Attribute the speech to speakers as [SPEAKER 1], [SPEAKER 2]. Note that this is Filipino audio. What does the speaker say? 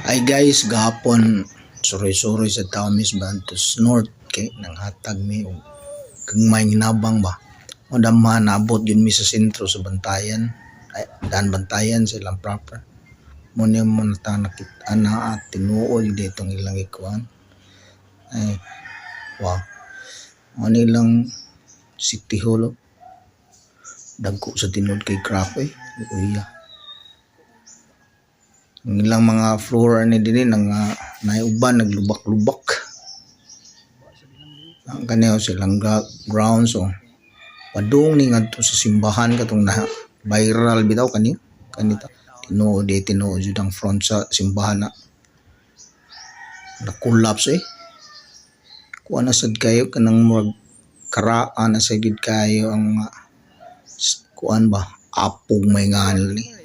[SPEAKER 1] Ay guys, gahapon suroy-suroy sa Taomis Bantos North kay nang hatag mi og kagmay nginabang ba. O damha naabot yun mi sa sentro sa Bantayan. Ay daan Bantayan silang proper. Mo niya mo nata nakita na at tinuod ditong ilang ikuan. Ay wow. Mo nilang City Hall. Dagko sa tinud kay grabe. Uya. Ang ilang mga floor ni dinhi nang naiuban naglubak-lubak. Ang kaniya silang ground so padung ni ngadto sa simbahan katong na viral bitaw kanita tinuod jud ang front sa simbahan na collapse kuha na sad kayo kanang murag karaan na sa gid kayo ang kuan ba apog may nganal ni